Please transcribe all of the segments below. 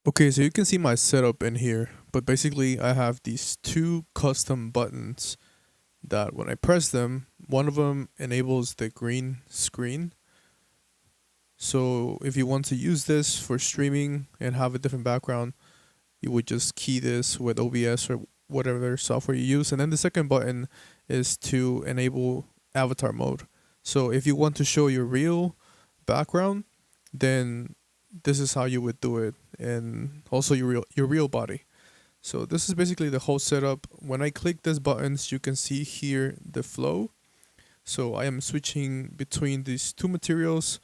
Okay, so you can see my setup in here, but basically I have these two custom buttons that when I press them, one of them enables the green screen. So if you want to use this for streaming and have a different background, you would just key this with OBS or whatever software you use. And then the second button is to enable avatar mode. So if you want to show your real background, then this is how you would do it, and also your real body. So this is basically the whole setup. When I click these buttons, you can see here the flow. So I am switching between these two materials,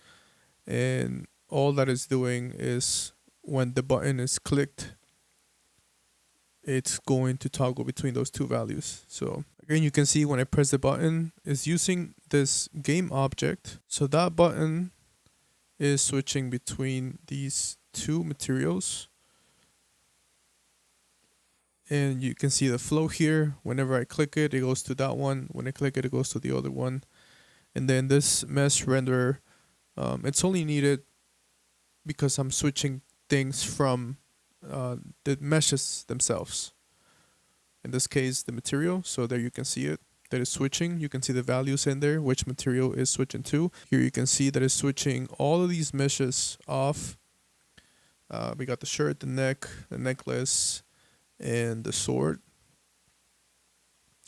and all that is doing is when the button is clicked, it's going to toggle between those two values. So again, you can see when I press the button, it's using this game object. So that button is switching between these two materials. And you can see the flow here. Whenever I click it, it goes to that one. When I click it, it goes to the other one. And then this mesh render, it's only needed because I'm switching things from the meshes themselves. In this case, the material. So there you can see it. That is switching. You can see the values in there, which material is switching to. Here you can see that it's switching all of these meshes off. We got the shirt, the neck, the necklace, and the sword,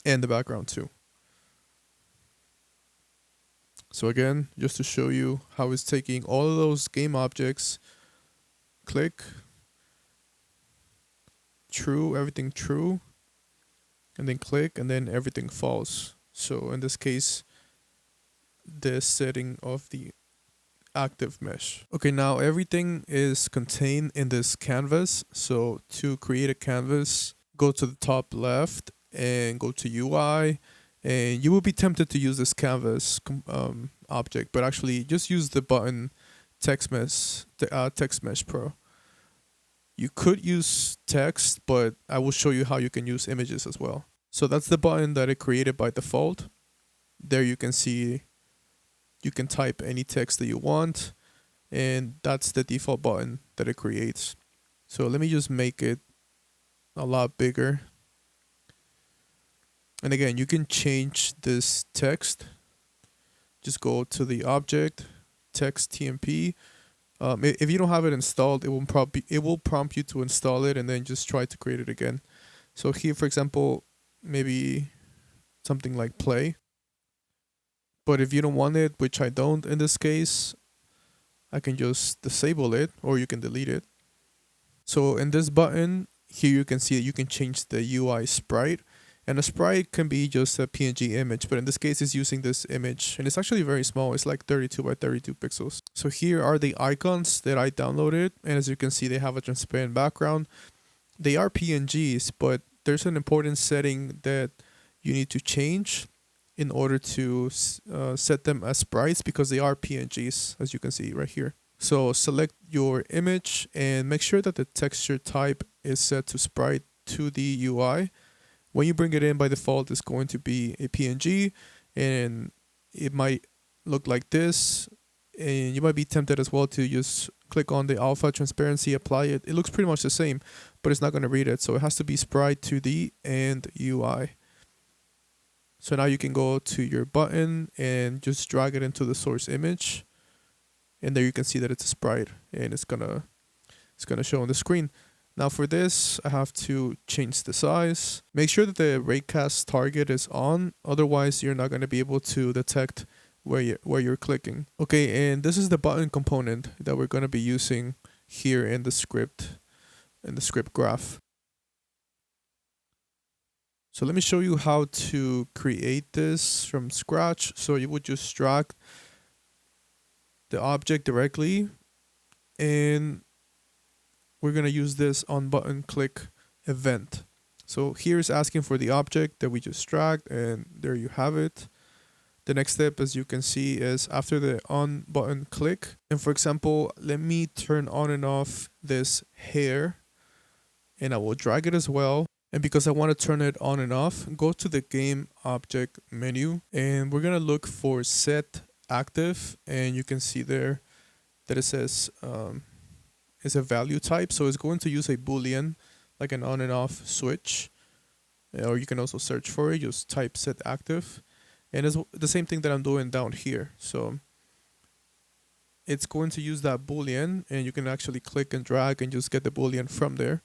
and the background too. So again, just to show you how it's taking all of those game objects, click, true, everything true, and then click, and then everything false. So in this case, the setting of the active mesh. Okay, now everything is contained in this canvas. So to create a canvas, go to the top left and go to UI, and you will be tempted to use this canvas object, but actually just use the button text mesh pro. You could use text, but I will show you how you can use images as well. So that's the button that it created by default. There you can see you can type any text that you want, and that's the default button that it creates. So let me just make it a lot bigger. And again, you can change this text. Just go to the object, text TMP. If you don't have it installed, it will prompt you to install it, and then just try to create it again. So here, for example, maybe something like play. But if you don't want it, which I don't in this case, I can just disable it, or you can delete it. So in this button, here you can see that you can change the UI sprite. And a sprite can be just a PNG image, but in this case it's using this image, and it's actually very small. It's like 32 by 32 pixels. So here are the icons that I downloaded, and as you can see, they have a transparent background. They are PNGs, but there's an important setting that you need to change in order to set them as sprites, because they are PNGs, as you can see right here. So select your image and make sure that the texture type is set to sprite to the UI. When you bring it in, by default, it's going to be a PNG, and it might look like this. And you might be tempted as well to just click on the alpha transparency, apply it. It looks pretty much the same, but it's not going to read it. So it has to be sprite 2D and UI. So now you can go to your button and just drag it into the source image. And there you can see that it's a sprite, and it's gonna show on the screen. Now for this, I have to change the size. Make sure that the raycast target is on, otherwise you're not going to be able to detect where you're clicking. Okay, and this is the button component that we're going to be using here in the script graph. So let me show you how to create this from scratch. So you would just drag the object directly, and we're going to use this on button click event. So here's asking for the object that we just dragged, and there you have it. The next step, as you can see, is after the on button click. And for example, let me turn on and off this hair, and I will drag it as well. And because I want to turn it on and off, go to the game object menu, and we're going to look for set active, and you can see there that it says is a value type, so it's going to use a boolean like an on and off switch, or you can also search for it. Just type set active, and it's the same thing that I'm doing down here. So it's going to use that boolean, and you can actually click and drag and just get the boolean from there.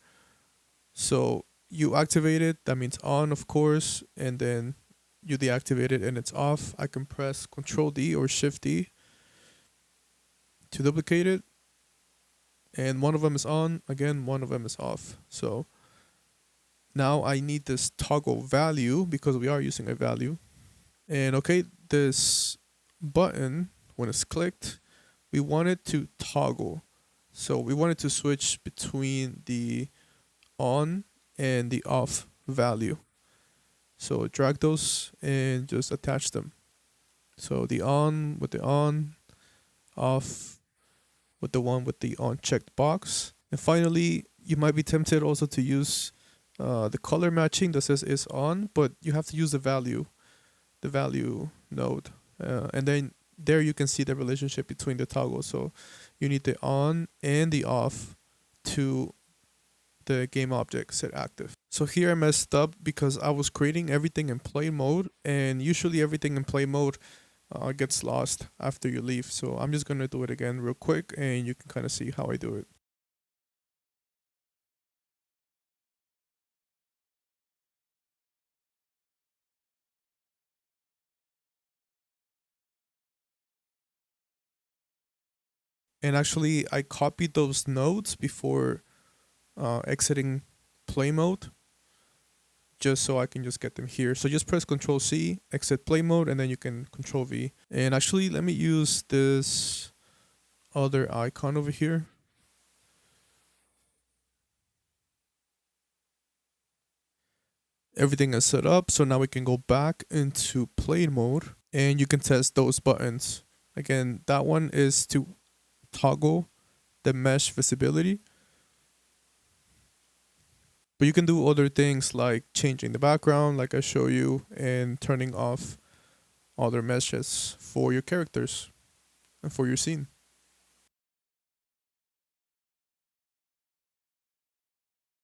So you activate it, that means on, of course, and then you deactivate it and it's off. I can press Control D or Shift D to duplicate it, and one of them is on, again, one of them is off. So now I need this toggle value because we are using a value. And okay, this button, when it's clicked, we want it to toggle. So we want it to switch between the on and the off value. So drag those and just attach them. So the on with the on, off with the one with the on checked box. And finally, you might be tempted also to use the color matching that says is on, but you have to use the value node. And then there you can see the relationship between the toggles. So you need the on and the off to the game object set active. So here I messed up because I was creating everything in play mode, and usually everything in play mode gets lost after you leave. So I'm just gonna do it again real quick, and you can kind of see how I do it. And actually, I copied those nodes before exiting play mode, just so I can just get them here. So just press Control C, exit play mode, and then you can Control V. And actually, let me use this other icon over here. Everything is set up, so now we can go back into play mode, and you can test those buttons. Again, that one is to toggle the mesh visibility. But you can do other things like changing the background, like I show you, and turning off other meshes for your characters and for your scene.